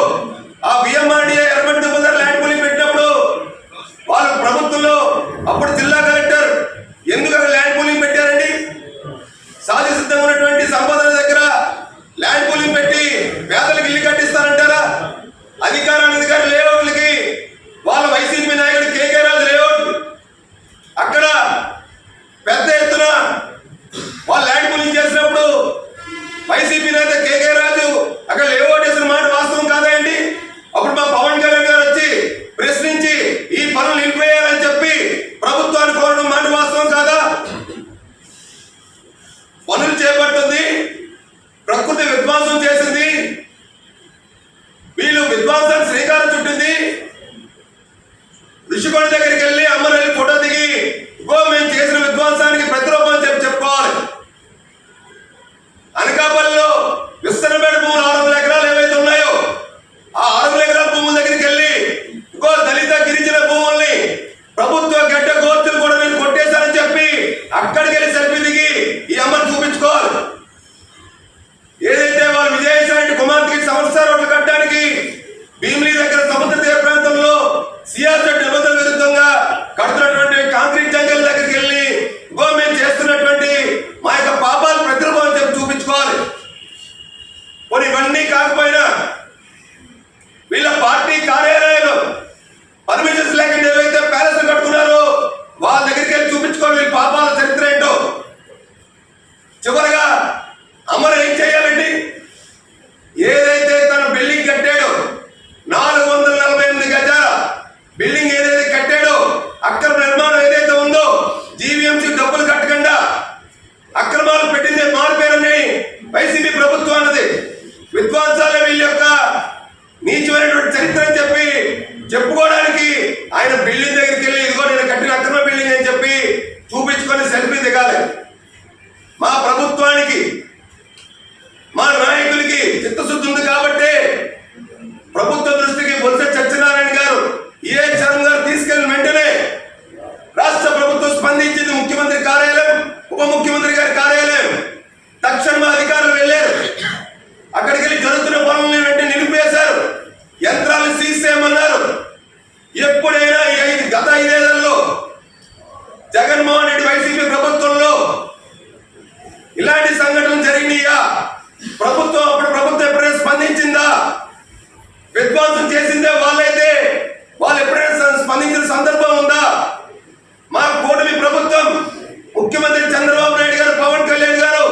B: ఆ విఎంఆర్డీఏ ఎర్రమట్టి దెబ్బల దగ్గర ల్యాండ్ పూలింగ్ పెట్టినప్పుడు వాళ్ళ ప్రభుత్వంలో అప్పుడు జిల్లా కలెక్టర్ ఎందుకు అక్కడ ల్యాండ్ పూలింగ్ పెట్టారండి? సహజ సిద్ధంగా ఉన్నటువంటి సంపదల దగ్గర ల్యాండ్ పూలింగ్ పెట్టి పేదలకు ఇల్లు కట్టిస్తారంటారా? అధికారానికి లేఅవుట్లకి వాళ్ళ వైసీపీ నాయకుడు కేకే రాజు లేఅవుట్ అక్కడ పెద్ద ఎత్తున వాళ్ళు ల్యాండ్ పూలింగ్ చేసినప్పుడు వైసీపీ నేత కేకే రాజు అక్కడ లేఅవుట్ వేసిన మాట వాస్తవం కాదా అండి? అప్పుడు మా పవన్ కళ్యాణ్ గారు వచ్చి ప్రశ్నించి ఈ పనులు నిలిపేయాలని చెప్పి ప్రభుత్వాన్ని కోరడం మాట వాస్తవం కాదా? పనులు చేపట్టింది, ప్రకృతి విధ్వంసం చేసింది, వీళ్ళు విధ్వంసాన్ని సంఘటనలు జరిగినాయా? ప్రభుత్వం ఎప్పుడైనా స్పందించిందా? విధ్వంసం చేసిందే వాళ్ళైతే వాళ్ళు ఎప్పుడైనా స్పందించిన సందర్భం ఉందా? మా కూటమి ప్రభుత్వం, ముఖ్యమంత్రి చంద్రబాబు నాయుడు గారు, పవన్ కళ్యాణ్ గారు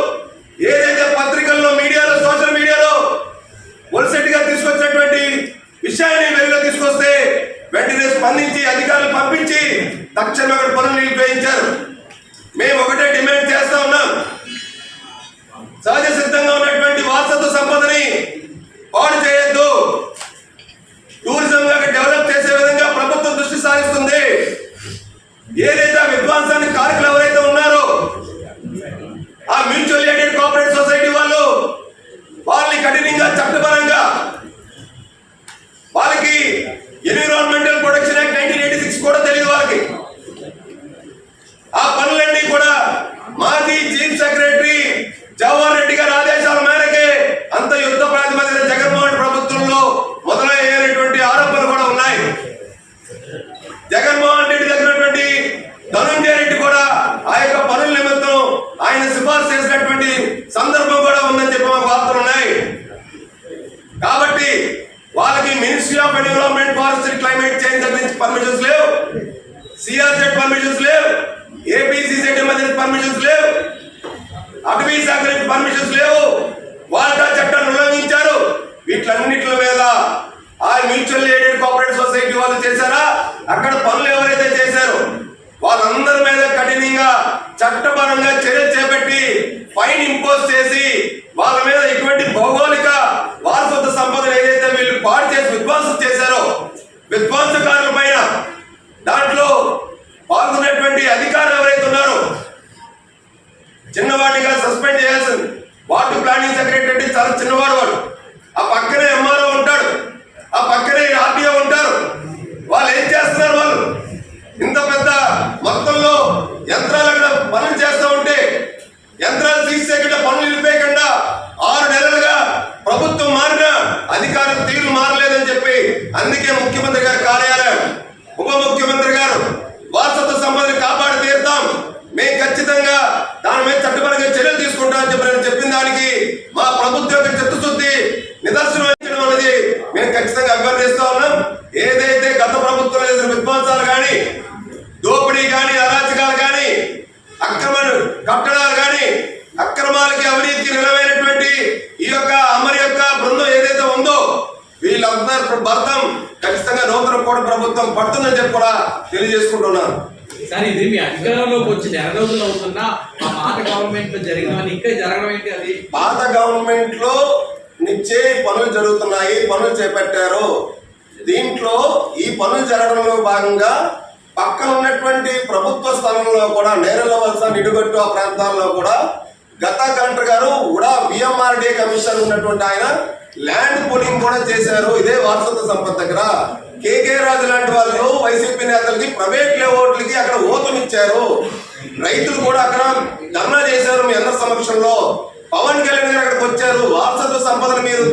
B: ఏదైతే పత్రికల్లో, మీడియాలో, సోషల్ మీడియాలో ఒలిసెట్టిగా తీసుకొచ్చినటువంటి విషయాన్ని వెలుగులో తీసుకొస్తే వెంటనే స్పందించి అధికారులు పంపించి తక్షణం అక్కడ పనులు నిలిపేయించారు. మేము ఒకటే డిమాండ్ చేస్తా ఉన్నాం, సహజ సిద్ధంగా ఉన్నటువంటి వారసత్వ సంపదని పాడు చేయొద్దు. టూరిజం డెవలప్ చేసే విధంగా ప్రభుత్వం దృష్టి సారిస్తుంది. ఏదైతే విధ్వంసానికి కారకులు ఎవరైతే ఉన్నారో ఆ మ్యూచువల్ ఎయిడెడ్ కోఆపరేటివ్ సొసైటీ వాళ్ళని కఠినంగా చట్టపరంగా వాళ్ళకి ఎన్విరాన్మెంటల్ ప్రొటెక్షన్ యాక్ట్ 1986 కూడా తెలియదు వాళ్ళకి. ఆ పనులన్నీ కూడా మాజీ చీఫ్ సెక్రటరీ జవహర్ రెడ్డి గారి ఆదేశాల మేరకే అంత యుద్ధ ప్రాతిపదికన జగన్మోహన్ ప్రభుత్వంలో మొదలయ్యేటువంటి ఆరోపణలు కూడా ఉన్నాయి. జగన్మోహన్ రెడ్డి దగ్గర ధనంజయ రెడ్డి కూడా ఆ యొక్క పనుల నిమిత్తం ఆయన సిఫార్సు చేసినటువంటి సందర్భం కూడా ఉందని చెప్పి మాకు వార్తలు ఉన్నాయి. కాబట్టి వాళ్ళకి ministry of environment, forestry, climate change నుంచి పర్మిషన్స్ లేవు, సిఆర్జెడ్ పర్మిషన్స్ లేవు, ఏపీసీజెడ్ పర్మిషన్స్ లేవు, అటవీ శాఖ నుంచి పర్మిషన్స్ లేవు. వాల్టా చట్టాన్ని ఉల్లంఘించారు. వీటిలన్నిటి మీద ఆ మ్యూచువల్ ఎయిడెడ్ కోఆపరేటివ్ సొసైటీ వాళ్ళు చేశారా? అక్కడ పనులు ఎవరైతే చేశారో వాళ్ళందరి మీద కఠినంగా చట్టపరంగా చర్యలు చేపట్టి ఫైన్ ఇంపోజ్ చేసి వాళ్ళ మీద ఇటువంటి భౌగోళిక వారసత్వ సంపదను ఏదైతే వీళ్ళు పాడు చేసి విధ్వంసం చేశారో విధ్వంసకారుల పైన దాంట్లో పాల్గొనేటువంటి అధికారులు ఎవరైతే ఉన్నారో చిన్నవాడిగా సస్పెండ్ చేయాల్సింది. వాటర్ ప్లానింగ్ సెక్రటరీ చాలా చిన్నవాడు, వాడు ఆ పక్కనే ఎంఆర్ఓ ఉంటాడు, ఆ పక్కనే ఆర్టీఓ ఉంటారు. వాళ్ళు ఏం చేస్తున్నారు? వాళ్ళు ఇంత పెద్ద మొత్తంలో యంత్రాలు అక్కడ పనులు చేస్తూ ఉంటే యంత్రాలు తీసేకుండా పనులు నిలిపేయకుండా 6 నెలలుగా ప్రభుత్వం మారిన అధికారుల తీరు మారలేదని చెప్పి అందుకే ముఖ్యమంత్రి గారి కార్యాలయం, ఉప ముఖ్యమంత్రి గారు వారసత్వ సంపదని కాపాడి తీరుతాం, మేము ఖచ్చితంగా దాని మీద చట్టపరంగా చర్యలు తీసుకుంటామని చెప్పి నేను చెప్పిన దానికి మా ప్రభుత్వం యొక్క చిత్తశుద్ధి నిదర్శనం ఇచ్చడం అనేది మేము ఖచ్చితంగా అభ్యర్థిస్తా ఉన్నాం. ఏదైతే గత ప్రభుత్వం చేసిన విధ్వంసాలు కానీ, దోపిడీ కానీ, అరాచకాలు కానీ, అక్రమ కట్టడాలు కానీ, అక్రమాలకి అవినీతికి నిలవైనటువంటి ఈ యొక్క అమరి యొక్క బృందం ఏదైతే ఉందో వీళ్ళందరూ భర్తం ఖచ్చితంగా నూతన కోట ప్రభుత్వం పడుతుందని చెప్పి కూడా తెలియజేసుకుంటున్నాను.
D: సార్, ఇది మీ అధికారంలోకి వచ్చి 10 రోజులు అవుతున్నా ఆ పాత గవర్నమెంట్ లో జరిగినవన్నీ ఇంకా జరగడం ఏంటి? అది
B: పాత గవర్నమెంట్ లో నిచ్చే పనులు జరుగుతున్నాయి, పనులు చేపట్టారు. దీంట్లో ఈ పనులు జరగడంలో భాగంగా పక్కన ఉన్నటువంటి ప్రభుత్వ స్థలంలో కూడా నేరల వలస, నిడుగట్టు ఆ ప్రాంతాల్లో కూడా గత కలెక్టర్ గారు కూడా బిఎంఆర్డీ కమిషన్ ఉన్నటువంటి ఆయన ల్యాండ్ పూలింగ్ కూడా చేశారు. ఇదే వారసత్వ సంపద దగ్గర కేకే రాజు లాంటి వాళ్ళు వైసీపీ నేతలకి ప్రైవేట్ లేఅవుట్లకి అక్కడ ఓతం ఇచ్చారు. రైతులు కూడా అక్కడ ధర్నా చేశారు మీ అందరి సమక్షంలో. పవన్ కళ్యాణ్ గారు అక్కడికి వచ్చారు. వారసత్వ సంపదను మీరు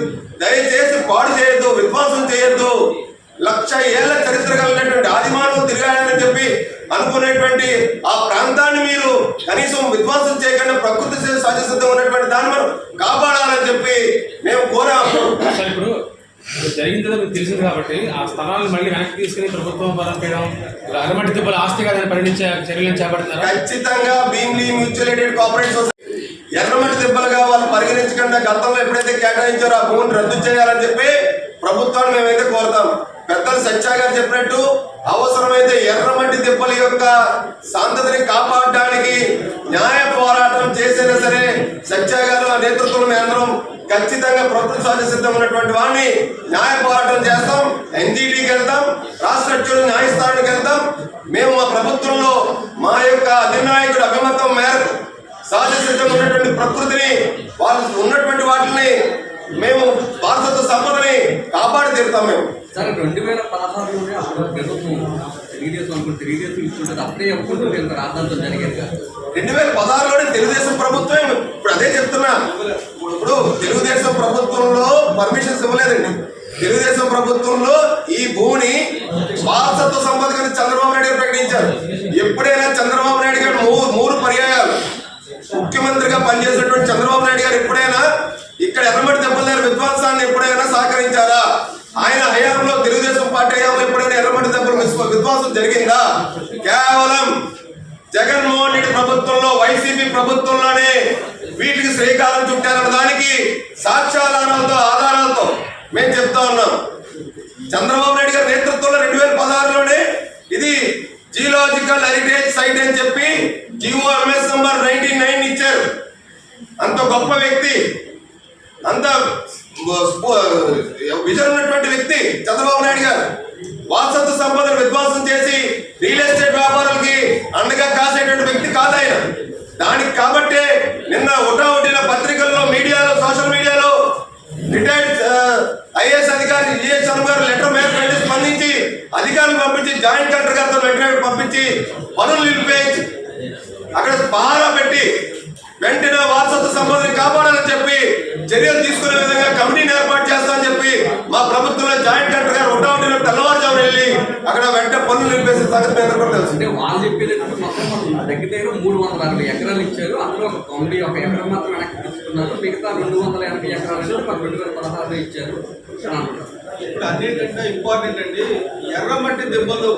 B: దయచేసి పాడు చేయొద్దు, విధ్వంసం చేయొద్దు, 1,00,000 ఏళ్ల చరిత్ర కలిగినటువంటి ఆదిమానవులు తిరిగాడని చెప్పి అనుకునేటువంటి ఆ ప్రాంతాన్ని మీరు కనీసం విధ్వంసం చేయకుండా ప్రకృతి సహజసిద్ధం ఉన్నటువంటి దాన్ని మనం కాపాడాలని చెప్పి మేము కోరాము.
D: ఇప్పుడు జరిగిందో మీకు తెలిసింది కాబట్టి ఆ స్థలాలను మళ్ళీ వెనక్కి తీసుకుని ప్రభుత్వం పరంపేయడం, అరమటి దెబ్బల ఆస్తిగా దాన్ని పరిగణించే చర్యలను చేపడుతున్నారు.
B: ఖచ్చితంగా Bheemili mutual aided cooperative society ఎర్రమట్టి దెబ్బలుగా వాళ్ళు పరిగణించకుండా గతంలో ఎప్పుడైతే కేటాయించారో ఆ భూమిని రద్దు చేయాలని చెప్పి ప్రభుత్వాన్ని మేమైతే కోరుతాం. పెద్దలు సత్యా గారు చెప్పినట్టు అవసరమైతే ఎర్రమట్టి దెబ్బల యొక్క సంతతిని కాపాడడానికి న్యాయ పోరాటం చేసినా సరే సత్యా గారు నేతృత్వంలో మేము అందరం ఖచ్చితంగా ప్రకృతి సహజ సిద్ధం ఉన్నటువంటి వాడిని న్యాయ పోరాటం చేస్తాం. ఎన్జిటికి వెళ్తాం, రాష్ట్ర అధ్యక్షుడు న్యాయస్థానానికి వెళ్తాం. మేము మా ప్రభుత్వంలో మా యొక్క అధినాయకుడు అభిమతం మేరకు సహజ సిద్ధం ఉన్నటువంటి ప్రకృతిని, వాళ్ళు ఉన్నటువంటి వాటిని మేము వారసత్వ సంపదని కాపాడి తీరుతాం. మేము
E: సార్ 2016లోనే అప్పుడు ప్రభుత్వం తెలుగుదేశం ఇస్తుంటుంది, అప్పుడే అనుకుంటుంది ఇంత రాద్దాంతో జరిగేది కాదు.
B: 2016లోనే తెలుగుదేశం ప్రభుత్వం, ఇప్పుడు అదే చెప్తున్నా. ఇప్పుడు తెలుగుదేశం ప్రభుత్వంలో పర్మిషన్స్ ఇవ్వలేదండి. తెలుగుదేశం ప్రభుత్వంలో ఈ భూమిని వారసత్వ సంపద కింద చంద్రబాబు నాయుడు గారు ప్రకటించారు. ఎప్పుడైనా చంద్రబాబు నాయుడు గారు 3 పర్యాయాలు ముఖ్యమంత్రిగా పనిచేసినటువంటి చంద్రబాబు నాయుడు గారు ఎప్పుడైనా ఇక్కడ ఎర్రమట్టి దెబ్బల దగ్గర విధ్వంసాన్ని ఎప్పుడైనా సహకరించారా? ఆయన హయాంలో తెలుగుదేశం పార్టీ హయాంలో ఎప్పుడైనా ఎర్రమట్టి దెబ్బల విధ్వంసం జరిగిందా? కేవలం జగన్మోహన్ రెడ్డి ప్రభుత్వంలో వైసీపీ ప్రభుత్వంలోనే వీటికి శ్రీకారం చుట్టారన్న దానికి సాక్ష్యాధారాలతో ఆధారాలతో మేము చెప్తా ఉన్నాం. చంద్రబాబు నాయుడు గారి నేతృత్వంలో 2016లోనే ఇది జియోలాజికల్ హెరిటేజ్ సైట్ అని చెప్పి GOMS నంబర్ 99 ఇచ్చారు. అంత గొప్ప వ్యక్తి, అంత విజన్ ఉన్నటువంటి వ్యక్తి చంద్రబాబు నాయుడు గారు వారసత్వ సంపదను విధ్వంసం చేసి రియల్ ఎస్టేట్ వ్యాపారులకి అండగా కాసేటువంటి వ్యక్తి కాదు ఆయన. దానికి కాబట్టే నిన్న ఒకటిన పత్రికల్లో, మీడియాలో, సోషల్ మీడియాలో రిటైర్డ్ IAS అధికారి GH శర్మ గారు లెటర్ మేరకు స్పందించి అధికారులు పంపించి జాయింట్ కలెక్టర్ గారితో లెటర్ పంపించి పనులు నిలిపేయించి అక్కడ పహారా పెట్టి వెంటనే వారసత్వ సంపదని కాపాడాలని చెప్పి చర్యలు తీసుకునే విధంగా కమిటీని ఏర్పాటు చేస్తామని చెప్పి మా ప్రభుత్వంలో జాయింట్ కలెక్టర్ గారు ఒకటిన తెల్లవారుజామున వెళ్ళి అక్కడ వెంటనే పనులు నిలిపేసిన సంగతి మీద కూడా తెలుసు.
E: అంటే వాళ్ళు చెప్పేది మొత్తం దగ్గర 360 ఎకరాలు ఇచ్చారు. అందులో ఒక 91 ఎకరం మాత్రం వెనక్కి తీసుకున్నారు. మిగతా 280 ఎకరాలు 2016 ఇచ్చారు.
C: ఇప్పుడు అన్నింటికంటే ఇంపార్టెంట్ అండి, ఎర్రమట్టి దెబ్బలు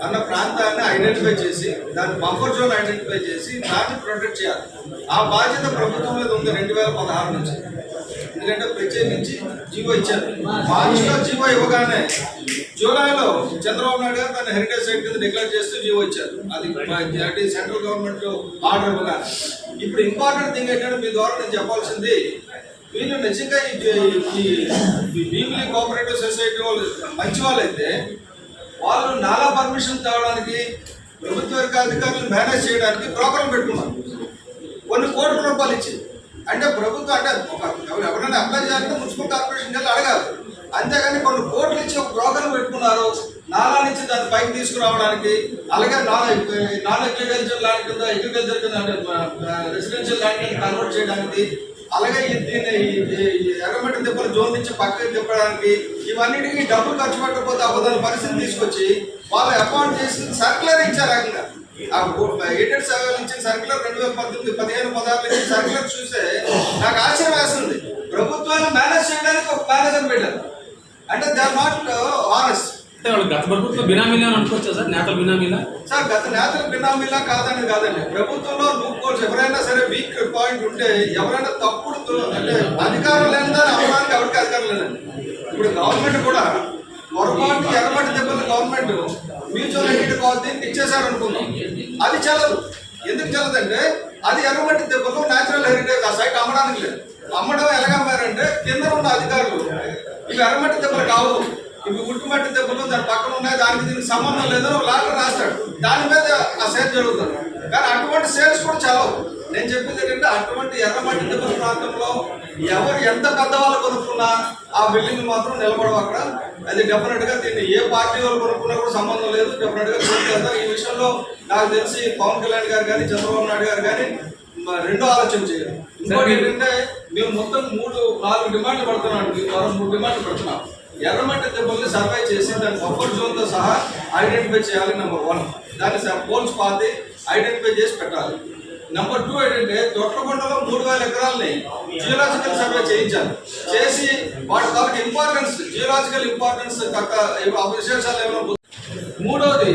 C: అన్న ప్రాంతాన్ని ఐడెంటిఫై చేసి దాని బఫర్ జోన్ ఐడెంటిఫై చేసి దాన్ని ప్రొటెక్ట్ చేయాలి. ఆ బాధ్యత ప్రభుత్వం మీద ఉంది 2016 నుంచి. ఎందుకంటే ప్రత్యేకించి జీవో ఇచ్చారు. మార్చిలో జీవో ఇవ్వగానే జూలైలో చంద్రబాబు నాయుడు గారు దాన్ని హెరిటేజ్ సైట్ కింద డిక్లేర్ చేస్తూ జీవో ఇచ్చారు. అది సెంట్రల్ గవర్నమెంట్ ఆర్డర్ ఇవ్వగానే. ఇప్పుడు ఇంపార్టెంట్ థింగ్ ఏంటంటే మీ ద్వారా నేను చెప్పాల్సింది, వీళ్ళు నిజంగా ఈ భీమిలి కోఆపరేటివ్ సొసైటీ వాళ్ళు మంచి వాళ్ళైతే వాళ్ళు నాలా పర్మిషన్ తేవడానికి, ప్రభుత్వ అధికారులు మేనేజ్ చేయడానికి బ్రోకర్లు పెట్టుకున్నారు. కొన్ని కోట్ల రూపాయలు ఇచ్చి, అంటే ప్రభుత్వం అంటే ఎవరైనా అప్లై చేయాలంటే మున్సిపల్ కార్పొరేషన్ వెళ్ళి అడగాలి. అంతేగాని కొన్ని కోట్లు ఇచ్చి ఒక బ్రోకర్లు పెట్టుకున్నారు నాలా నుంచి దాన్ని పైకి తీసుకురావడానికి. అలాగే నాన్ అగ్రికల్చర్ ల్యాండ్ కింద అగ్రికల్చర్ కింద రెసిడెన్షియల్ ల్యాండ్ కింద కన్వర్ట్ చేయడానికి, అలాగే దీన్ని ఎర్రమట్టి దెబ్బలు జోన్ నుంచి పక్కకి తిప్పడానికి, ఇవన్నిటికీ డబ్బులు ఖర్చు పెట్టకపోతే అబద్ధాల పరిస్థితి తీసుకొచ్చి వాళ్ళు అకౌంట్ చేసి సర్క్యులర్ ఇచ్చారు. రకంగా ఎయిడెడ్ సేవలు ఇచ్చిన సర్క్యులర్ 2018, 15, 16 ఇచ్చిన సర్క్యులర్ చూస్తే నాకు ఆశ్చర్యం వేస్తుంది. ప్రభుత్వాన్ని మేనేజ్ చేయడానికి ఒక మేనేజర్ పెట్టారు. అంటే దే ఆర్ నాట్ ఆనెస్ట్.
D: గత ప్రభుత్వం బినామీలా అనుకోవచ్చా సార్? నేతల బినామీలా
C: సార్? గత నేతల బినామీలా కాదని కాదండి. ప్రభుత్వంలో లూప్ హోల్స్ ఎవరైనా సరే వీక్ పాయింట్ ఉంటే, ఎవరైనా తప్పుడు అంటే అధికారం లేదని అవడానికి ఎవరికి అధికారం లేదండి. ఇప్పుడు గవర్నమెంట్ కూడా పొరపాటు ఎర్రమట్టి దెబ్బలు గవర్నమెంట్ మ్యూచువల్ ఎయిడ్ దీనికి ఇచ్చేసారు అనుకున్నాం. అది చెల్లదు. ఎందుకు చెల్లదంటే అది ఎర్రమట్టి దెబ్బలు న్యాచురల్ హెరిటేజ్. ఆ సైట్ అమ్మడానికి లేదు. అమ్మడం ఎలాగమ్మారంటే కింద ఉన్న అధికారులు ఇవి ఎర్రమట్టి దెబ్బలు కావు, ఇవి ఉట్టుమట్టి దెబ్బలు దాని పక్కన ఉన్నాయి, దానికి దీనికి సంబంధం లేదని ఒక లాటర్ రాస్తాడు. దాని మీద ఆ సేల్ జరుగుతుంది. కానీ అటువంటి సేల్స్ కూడా చల్లవు. నేను చెప్పింది ఏంటంటే అటువంటి ఎర్రమట్టి దెబ్బల ప్రాంతంలో ఎవరు ఎంత పెద్దవాళ్ళు కొనుక్కున్నా ఆ బిల్డింగ్ మాత్రం నిలబడవు అక్కడ. అది డెఫినెట్గా దీన్ని ఏ పార్టీ వాళ్ళు కొనుక్కున్నా కూడా సంబంధం లేదు. డెఫినెట్గా చూస్తారు. ఈ విషయంలో నాకు తెలిసి పవన్ కళ్యాణ్ గారు కానీ చంద్రబాబు నాయుడు గారు కానీ రెండో ఆలోచన చేయాలి. ఇంకోటి ఏంటంటే మేము మొత్తం 3-4 డిమాండ్లు పడుతున్నాం. మనం 3 డిమాండ్లు పెడుతున్నాం. ఎర్రమట్టి దెబ్బల్ని సర్వే చేసి దాని బఫర్ జోన్తో సహా ఐడెంటిఫై చేయాలి. నెంబర్ 1 దాన్ని పోల్స్ పాతి ఐడెంటిఫై చేసి పెట్టాలి. నెంబర్ 2 ఏంటంటే తొట్లకొండలో 3000 ఎకరాలని జియోలాజికల్ సర్వే చేయించాలి. చేసి వాటి తాలూకు ఇంపార్టెన్స్, జియోలాజికల్ ఇంపార్టెన్స్ విశేషాలు ఏమైనా. మూడోది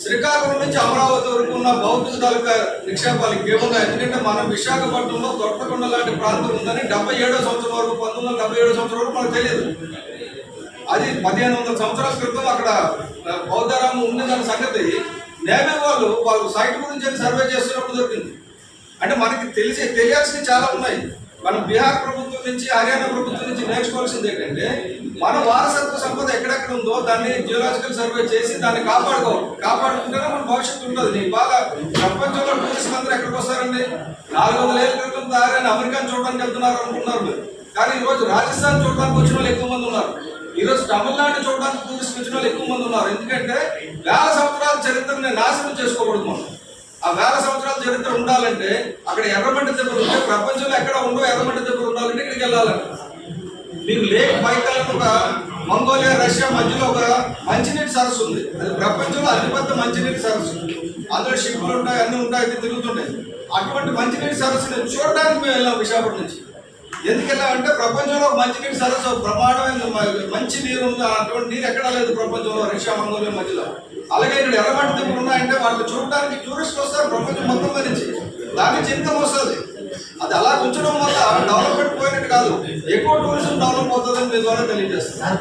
C: శ్రీకాకుళం నుంచి అమరావతి వరకు ఉన్న బౌద్ధ తాలూకా నిక్షేపాలు ఇంకేమున్నాయి. ఎందుకంటే మనం విశాఖపట్నంలో తొట్లకొండ లాంటి ప్రాంతం ఉందని 77వ సంవత్సరం వరకు, 1977వ సంవత్సరం వరకు మనకు తెలియదు. అది 1500 సంవత్సరాల క్రితం అక్కడ బౌద్ధరామం ఉన్నదన్న సంగతి నేవీ వాళ్ళు సైట్ గురించి సర్వే చేస్తున్నప్పుడు దొరికింది. అంటే మనకి తెలియాల్సినవి చాలా ఉన్నాయి. మనం బీహార్ ప్రభుత్వం నుంచి, హర్యానా ప్రభుత్వం నుంచి నేర్చుకోవాల్సింది ఏంటంటే మన వారసత్వ సంపద ఎక్కడెక్కడ ఉందో దాన్ని జియోలాజికల్ సర్వే చేసి దాన్ని కాపాడుకుంటేనే మన భవిష్యత్తు ఉంటుంది. బాగా ప్రపంచంలో టూరిస్టులు అందరూ ఎక్కడికి వస్తారండి? 400 ఏళ్ళ క్రితం తయారైన అమెరికాను చూడడానికి వెళ్తున్నారు అనుకున్నారు మీరు. కానీ ఈరోజు రాజస్థాన్ చూడడానికి వచ్చిన వాళ్ళు ఎక్కువ మంది ఉన్నారు. ఈరోజు తమిళనాడు చూడడానికి టూరిస్ట్ వచ్చిన వాళ్ళు ఎక్కువ మంది ఉన్నారు. ఎందుకంటే 1000 సంవత్సరాల చరిత్రని నాశనం చేసుకోకూడదు. మనం ఆ 1000 సంవత్సరాల చరిత్ర ఉండాలంటే అక్కడ ఎర్రమట్టి దెబ్బలు ఉంటే, ప్రపంచంలో ఎక్కడ ఉండో ఎర్రమట్టి దెబ్బలు ఉండాలంటే ఇక్కడికి వెళ్ళాలంటే మీకు లేక్ బైకాల్ ఒక మంగోలియా, రష్యా మధ్యలో ఒక మంచినీటి సరస్సు ఉంది. అది ప్రపంచంలో అతిపెద్ద మంచినీటి సరస్సు. అందులో షిప్లు ఉంటాయి, అన్నీ ఉంటాయి, తిరుగుతుంటాయి. అటువంటి మంచినీటి సరస్సుని చూడడానికి మేము వెళ్ళాం విశాఖపట్నం నుంచి. ఎందుకు వెళ్ళామంటే ప్రపంచంలో ఒక మంచినీటి సరస్సు బ్రహ్మాండమైన మంచి నీరు ఉంది, అటువంటి నీరు ఎక్కడా లేదు ప్రపంచంలో, రష్యా మంగోలియా మధ్యలో. అలాగే ఇక్కడ ఎర్రమట్టి దిబ్బలు ఉన్నాయంటే వాటిని చూడడానికి టూరిస్టులు వస్తారు ప్రపంచం మొత్తం మీద నుంచి. దానికి చింతం వస్తుంది. అది అలా ఉంచడం వల్ల డెవలప్మెంట్ పోయినట్టు కాదు, ఎక్కువ టూరిజం డెవలప్ అవుతుందని మీ ద్వారా తెలియజేస్తాను.